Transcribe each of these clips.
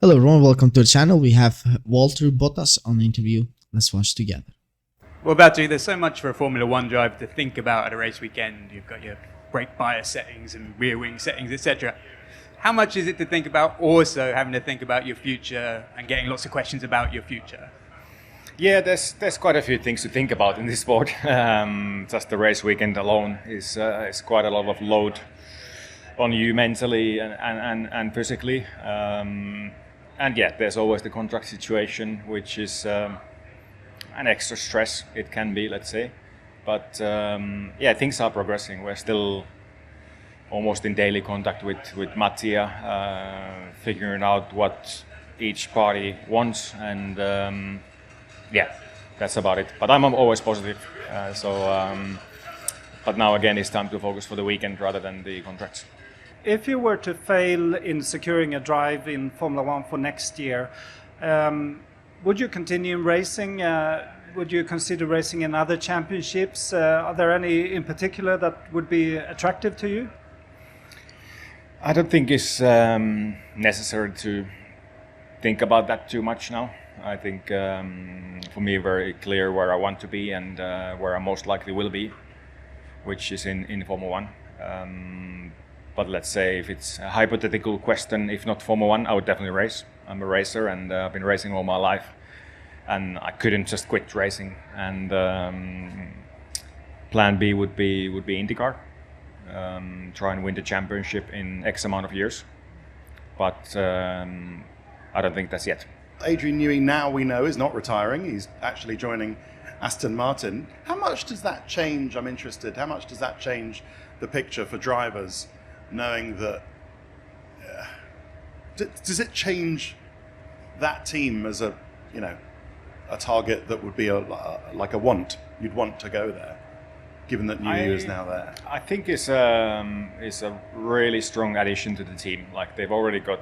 Hello everyone, welcome to the channel. We have Valtteri Bottas on the interview. Let's watch together. Well, Valtteri, there's so much for a Formula One driver to think about at a race weekend. You've got your brake bias settings and rear wing settings, etc. How much is it to think about also having to think about your future and getting lots of questions about your future? Yeah, there's quite a few things to think about in this sport. Just the race weekend alone is quite a lot of load on you mentally and physically. And yeah, there's always the contract situation, which is an extra stress. It can be, let's say. But yeah, things are progressing. We're still almost in daily contact with Mattie, figuring out what each party wants, and yeah, that's about it. But I'm always positive. But now again, it's time to focus for the weekend rather than the contracts. If you were to fail in securing a drive in Formula One for next year, would you continue racing? Would you consider racing in other championships? Are there any in particular that would be attractive to you? I don't think it's necessary to think about that too much now. I think for me, very clear where I want to be and where I most likely will be, which is in Formula One. But let's say if it's a hypothetical question, if not Formula One, I would definitely race. I'm a racer and I've been racing all my life. And I couldn't just quit racing. And plan B would be IndyCar. Try and win the championship in X amount of years. But I don't think that's yet. Adrian Newey, now we know, is not retiring. He's actually joining Aston Martin. How much does that change? I'm interested. How much does that change the picture for drivers, knowing that? Does it change that team as a target that would be like a want? You'd want to go there, given that Newey is now there. I think it's a really strong addition to the team. Like, they've already got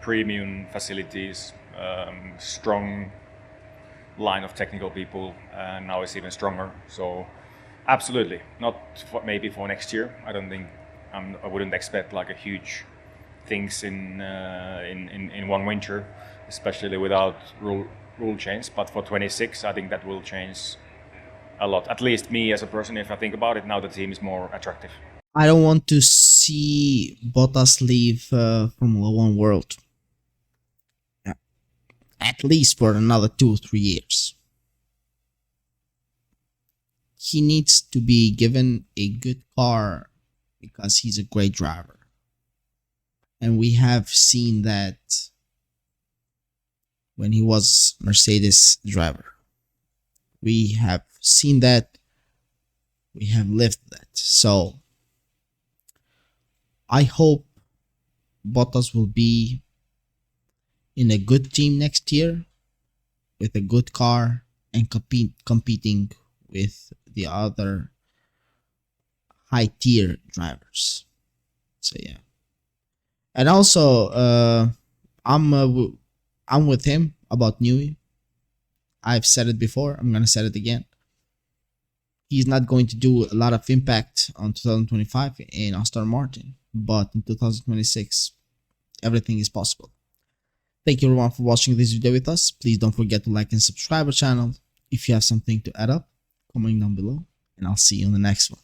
premium facilities, strong line of technical people, and now it's even stronger. So absolutely, not maybe for next year. I don't think I wouldn't expect like a huge things in one winter, especially without rule change. But for 26, I think that will change a lot. At least me as a person, if I think about it, now the team is more attractive. I don't want to see Bottas leave Formula One world. At least for another 2 or 3 years. He needs to be given a good car because he's a great driver. And we have seen that when he was Mercedes driver. We have seen that. We have lived that. So I hope Bottas will be in a good team next year with a good car and competing with the other high tier drivers. So yeah, and also I'm with him about Newey. I've said it before, I'm gonna say it again. He's not going to do a lot of impact on 2025 in Aston Martin, but in 2026 everything is possible. Thank you everyone for watching this video with us. Please don't forget to like and subscribe our channel. If you have something to add up, comment down below, and I'll see you on the next one.